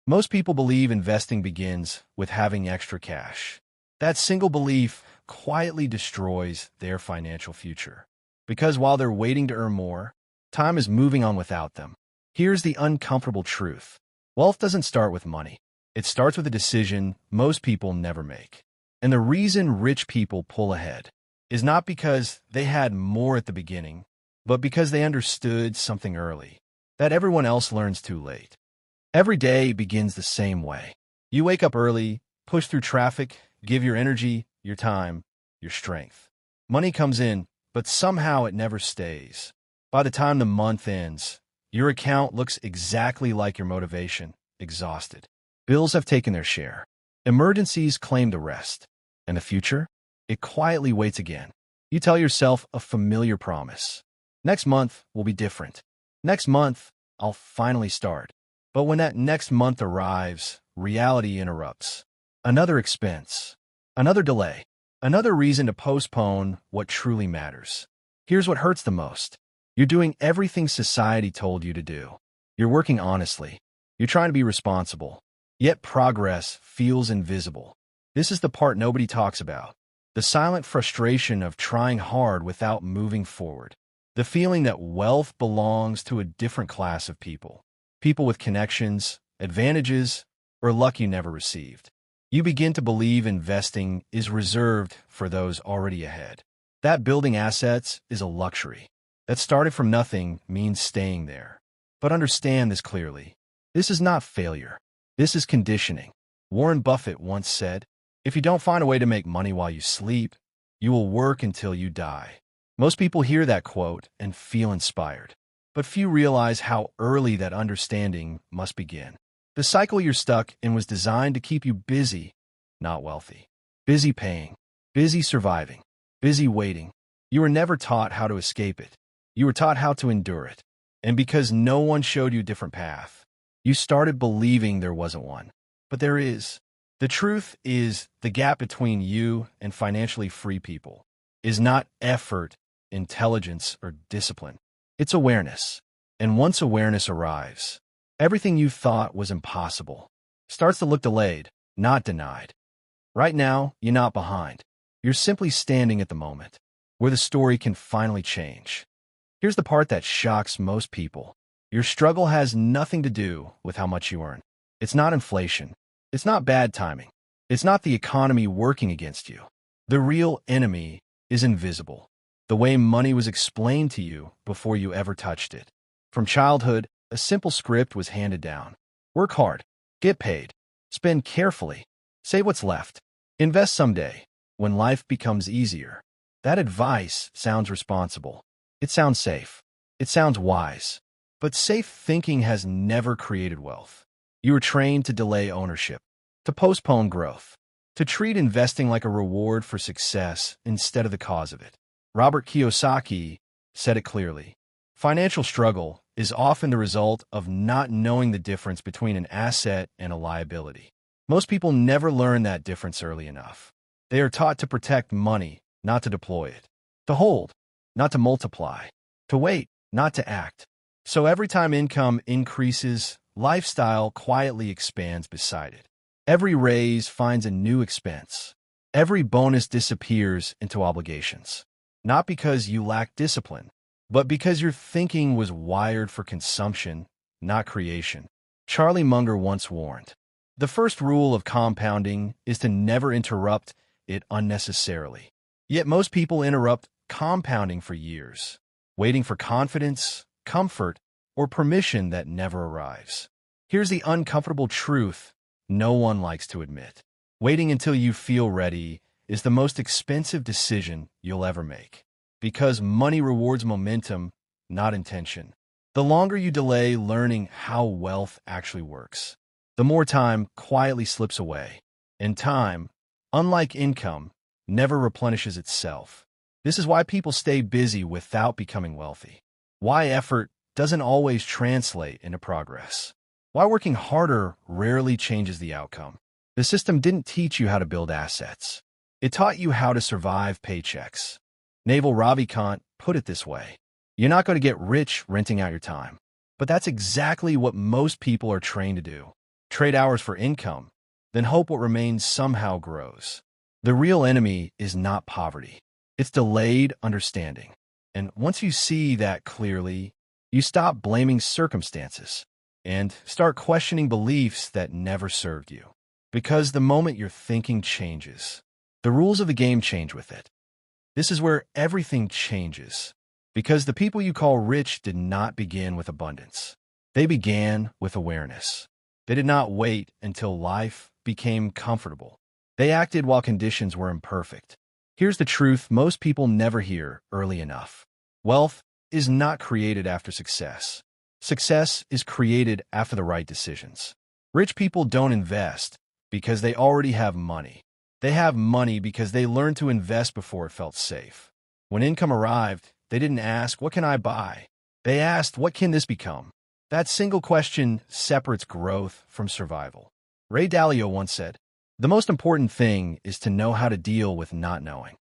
Most people believe investing begins with having extra cash. That single belief quietly destroys their financial future. Because while they're waiting to earn more, time is moving on without them. Here's the uncomfortable truth. Wealth doesn't start with money. It starts with a decision most people never make. And the reason rich people pull ahead is not because they had more at the beginning, but because they understood something early that everyone else learns too late. Every day begins the same way. You wake up early, push through traffic, give your energy, your time, your strength. Money comes in, but somehow it never stays. By the time the month ends, your account looks exactly like your motivation, exhausted. Bills have taken their share. Emergencies claim the rest. And the future? It quietly waits again. You tell yourself a familiar promise. Next month will be different. Next month, I'll finally start. But when that next month arrives, reality interrupts. Another expense, another delay, another reason to postpone what truly matters. Here's what hurts the most. You're doing everything society told you to do. You're working honestly. You're trying to be responsible. Yet progress feels invisible. This is the part nobody talks about. The silent frustration of trying hard without moving forward. The feeling that wealth belongs to a different class of people. People with connections, advantages, or luck you never received. You begin to believe investing is reserved for those already ahead. That building assets is a luxury. That starting from nothing means staying there. But understand this clearly. This is not failure. This is conditioning. Warren Buffett once said, "If you don't find a way to make money while you sleep, you will work until you die." Most people hear that quote and feel inspired. But few realize how early that understanding must begin. The cycle you're stuck in was designed to keep you busy, not wealthy. Busy paying, busy surviving, busy waiting. You were never taught how to escape it. You were taught how to endure it. And because no one showed you a different path, you started believing there wasn't one. But there is. The truth is, the gap between you and financially free people is not effort, intelligence, or discipline. It's awareness. And once awareness arrives, everything you thought was impossible starts to look delayed, not denied. Right now, you're not behind. You're simply standing at the moment where the story can finally change. Here's the part that shocks most people. Your struggle has nothing to do with how much you earn. It's not inflation. It's not bad timing. It's not the economy working against you. The real enemy is invisible. The way money was explained to you before you ever touched it. From childhood, a simple script was handed down. Work hard, get paid, spend carefully, save what's left, invest someday, when life becomes easier. That advice sounds responsible. It sounds safe. It sounds wise. But safe thinking has never created wealth. You were trained to delay ownership, to postpone growth, to treat investing like a reward for success instead of the cause of it. Robert Kiyosaki said it clearly. Financial struggle is often the result of not knowing the difference between an asset and a liability. Most people never learn that difference early enough. They are taught to protect money, not to deploy it. To hold, not to multiply. To wait, not to act. So every time income increases, lifestyle quietly expands beside it. Every raise finds a new expense. Every bonus disappears into obligations. Not because you lack discipline, but because your thinking was wired for consumption, not creation. Charlie Munger once warned, "The first rule of compounding is to never interrupt it unnecessarily." Yet most people interrupt compounding for years, waiting for confidence, comfort, or permission that never arrives. Here's the uncomfortable truth no one likes to admit. Waiting until you feel ready is the most expensive decision you'll ever make. Because money rewards momentum, not intention. The longer you delay learning how wealth actually works, the more time quietly slips away. And time, unlike income, never replenishes itself. This is why people stay busy without becoming wealthy. Why effort doesn't always translate into progress. Why working harder rarely changes the outcome. The system didn't teach you how to build assets. It taught you how to survive paychecks. Naval Ravikant put it this way: you're not going to get rich renting out your time. But that's exactly what most people are trained to do. trade hours for income, then hope what remains somehow grows. The real enemy is not poverty. It's delayed understanding. And once you see that clearly, you stop blaming circumstances and start questioning beliefs that never served you. Because the moment your thinking changes, the rules of the game change with it. This is where everything changes. Because the people you call rich did not begin with abundance. They began with awareness. They did not wait until life became comfortable. They acted while conditions were imperfect. Here's the truth most people never hear early enough. Wealth is not created after success. Success is created after the right decisions. Rich people don't invest because they already have money. They have money because they learned to invest before it felt safe. When income arrived, they didn't ask, "What can I buy?" They asked, "What can this become?" That single question separates growth from survival. Ray Dalio once said, "The most important thing is to know how to deal with not knowing."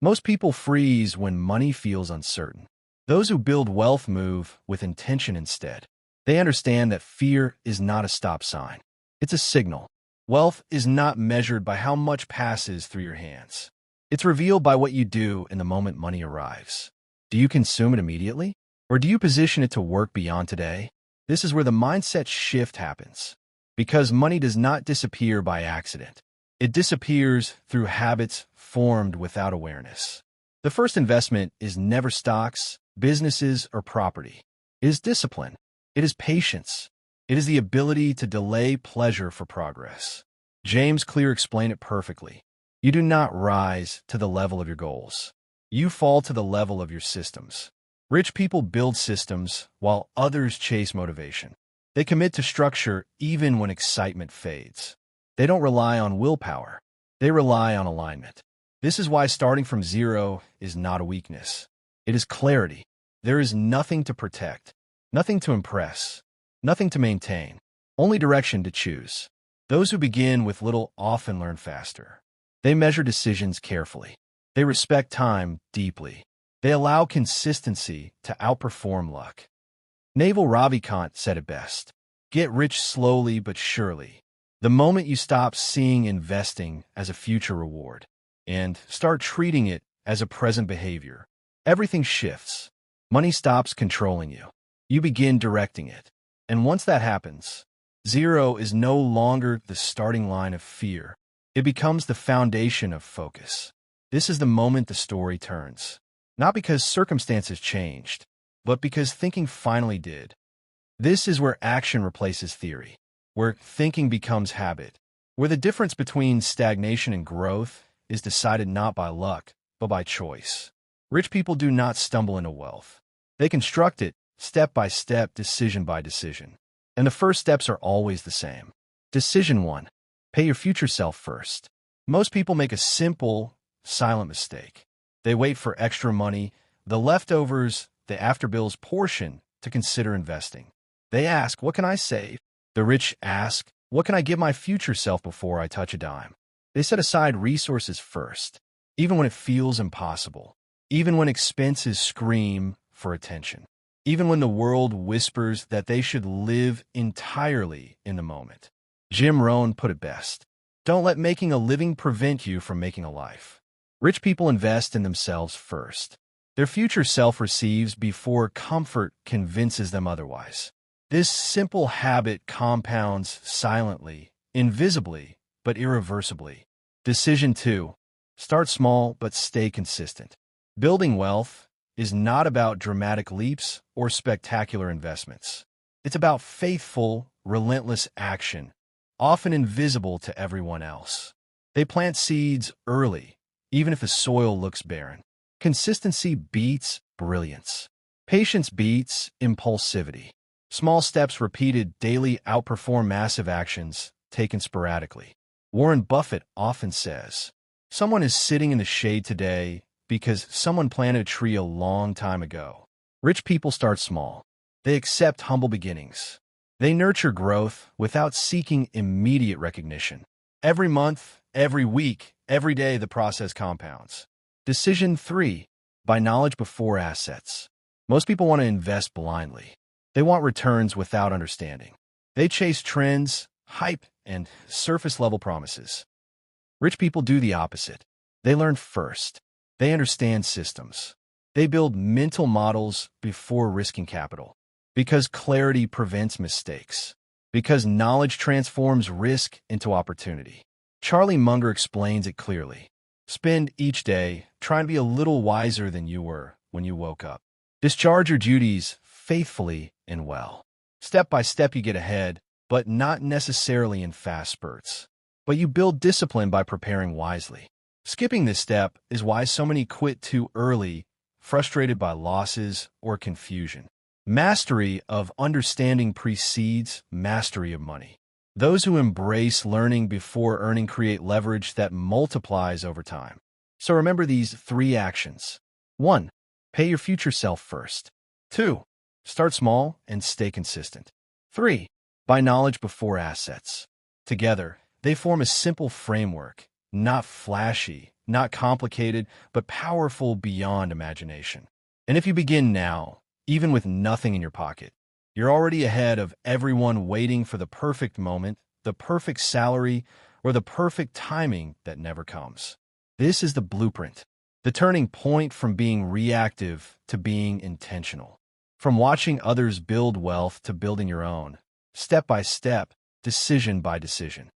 Most people freeze when money feels uncertain. Those who build wealth move with intention instead. They understand that fear is not a stop sign. It's a signal. Wealth is not measured by how much passes through your hands. It's revealed by what you do in the moment money arrives. Do you consume it immediately? Or do you position it to work beyond today? This is where the mindset shift happens. Because money does not disappear by accident. It disappears through habits formed without awareness. The first investment is never stocks, businesses, or property. It is discipline. It is patience. It is the ability to delay pleasure for progress. James Clear explained it perfectly. You do not rise to the level of your goals. You fall to the level of your systems. Rich people build systems while others chase motivation. They commit to structure even when excitement fades. They don't rely on willpower. They rely on alignment. This is why starting from zero is not a weakness. It is clarity. There is nothing to protect, nothing to impress, nothing to maintain, only direction to choose. Those who begin with little often learn faster. They measure decisions carefully. They respect time deeply. They allow consistency to outperform luck. Naval Ravikant said it best. Get rich slowly but surely. The moment you stop seeing investing as a future reward and start treating it as a present behavior, everything shifts. Money stops controlling you. You begin directing it. And once that happens, zero is no longer the starting line of fear. It becomes the foundation of focus. This is the moment the story turns. Not because circumstances changed, but because thinking finally did. This is where action replaces theory, where thinking becomes habit, where the difference between stagnation and growth is decided not by luck, but by choice. Rich people do not stumble into wealth. They construct it step by step, decision by decision. And the first steps are always the same. Decision 1. Pay your future self first. Most people make a simple, silent mistake. They wait for extra money, the leftovers, the after-bills portion, to consider investing. They ask, "What can I save?" The rich ask, "What can I give my future self before I touch a dime?" They set aside resources first, even when it feels impossible, even when expenses scream for attention, even when the world whispers that they should live entirely in the moment. Jim Rohn put it best. Don't let making a living prevent you from making a life. Rich people invest in themselves first. Their future self receives before comfort convinces them otherwise. This simple habit compounds silently, invisibly, but irreversibly. Decision 2. Start small, but stay consistent. Building wealth is not about dramatic leaps or spectacular investments. It's about faithful, relentless action, often invisible to everyone else. They plant seeds early, even if the soil looks barren. Consistency beats brilliance. Patience beats impulsivity. Small steps repeated daily outperform massive actions taken sporadically. Warren Buffett often says, "Someone is sitting in the shade today because someone planted a tree a long time ago." Rich people start small. They accept humble beginnings. They nurture growth without seeking immediate recognition. Every month, every week, every day, the process compounds. Decision 3. Buy knowledge before assets. Most people want to invest blindly. They want returns without understanding. They chase trends, hype, and surface-level promises. Rich people do the opposite. They learn first. They understand systems. They build mental models before risking capital. Because clarity prevents mistakes. Because knowledge transforms risk into opportunity. Charlie Munger explains it clearly. Spend each day trying to be a little wiser than you were when you woke up. Discharge your duties faithfully and well. Step by step you get ahead, but not necessarily in fast spurts. But you build discipline by preparing wisely. Skipping this step is why so many quit too early, frustrated by losses or confusion. Mastery of understanding precedes mastery of money. Those who embrace learning before earning create leverage that multiplies over time. So remember these 3 actions. 1. Pay your future self first. 2. Start small and stay consistent. 3. Buy knowledge before assets. Together, they form a simple framework, not flashy, not complicated, but powerful beyond imagination. And if you begin now, even with nothing in your pocket, you're already ahead of everyone waiting for the perfect moment, the perfect salary, or the perfect timing that never comes. This is the blueprint, the turning point from being reactive to being intentional, from watching others build wealth to building your own, step by step, decision by decision.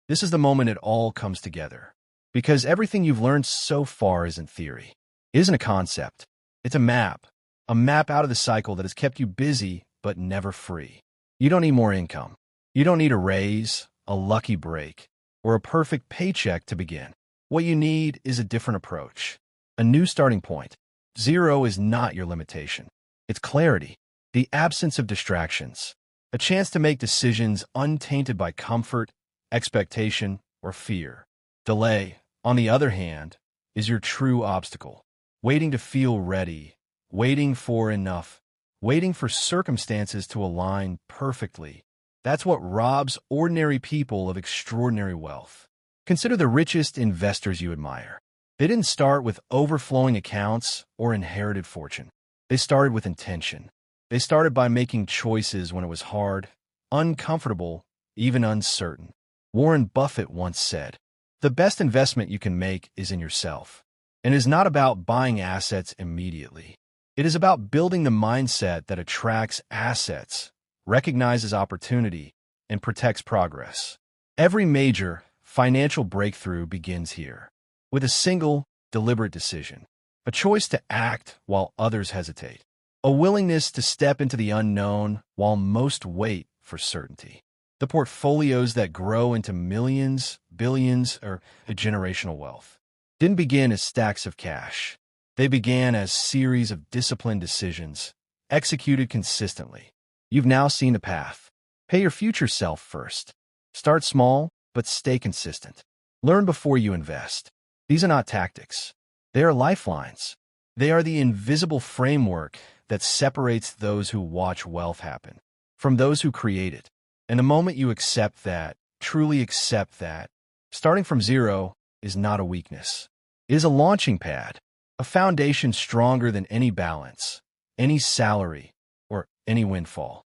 This is the moment it all comes together, because everything you've learned so far isn't theory. It isn't a concept. It's a map out of the cycle that has kept you busy but never free. You don't need more income. You don't need a raise, a lucky break, or a perfect paycheck to begin. What you need is a different approach, a new starting point. 0 is not your limitation. It's clarity, the absence of distractions, a chance to make decisions untainted by comfort, expectation, or fear. Delay, on the other hand, is your true obstacle. Waiting to feel ready, waiting for enough, waiting for circumstances to align perfectly. That's what robs ordinary people of extraordinary wealth. Consider the richest investors you admire. They didn't start with overflowing accounts or inherited fortune. They started with intention. They started by making choices when it was hard, uncomfortable, even uncertain. Warren Buffett once said, "The best investment you can make is in yourself." And it is not about buying assets immediately. It is about building the mindset that attracts assets, recognizes opportunity, and protects progress. Every major financial breakthrough begins here, with a single, deliberate decision, a choice to act while others hesitate, a willingness to step into the unknown while most wait for certainty. The portfolios that grow into millions, billions, or generational wealth didn't begin as stacks of cash. They began as series of disciplined decisions, executed consistently. You've now seen the path. Pay your future self first. Start small, but stay consistent. Learn before you invest. These are not tactics. They are lifelines. They are the invisible framework that separates those who watch wealth happen from those who create it. And the moment you accept that, truly accept that, starting from 0 is not a weakness. It is a launching pad, a foundation stronger than any balance, any salary, or any windfall.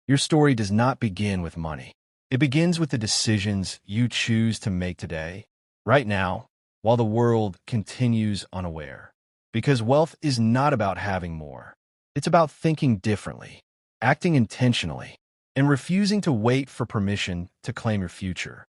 Your story does not begin with money. It begins with the decisions you choose to make today, right now, while the world continues unaware. Because wealth is not about having more. It's about thinking differently, acting intentionally, and refusing to wait for permission to claim your future.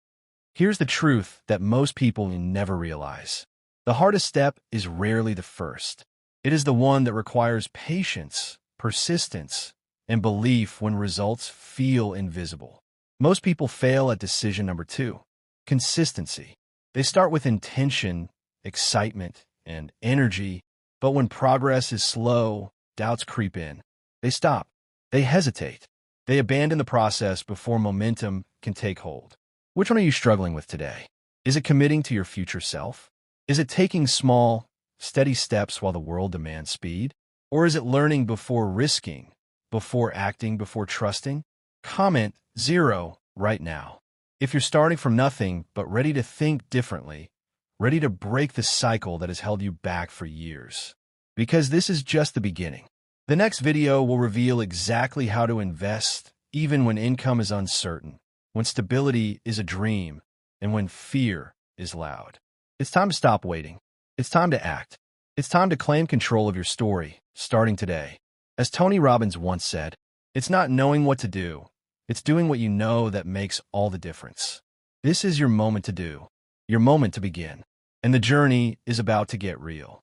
Here's the truth that most people never realize. The hardest step is rarely the first. It is the one that requires patience, persistence, and belief when results feel invisible. Most people fail at decision number 2, consistency. They start with intention, excitement, and energy, but when progress is slow, doubts creep in. They stop. They hesitate. They abandon the process before momentum can take hold. Which one are you struggling with today? Is it committing to your future self? Is it taking small, steady steps while the world demands speed? Or is it learning before risking, before acting, before trusting? Comment 0 right now. If you're starting from nothing but ready to think differently, ready to break the cycle that has held you back for years. Because this is just the beginning. The next video will reveal exactly how to invest even when income is uncertain, when stability is a dream, and when fear is loud. It's time to stop waiting. It's time to act. It's time to claim control of your story, starting today. As Tony Robbins once said, it's not knowing what to do. It's doing what you know that makes all the difference. This is your moment to do, your moment to begin. And the journey is about to get real.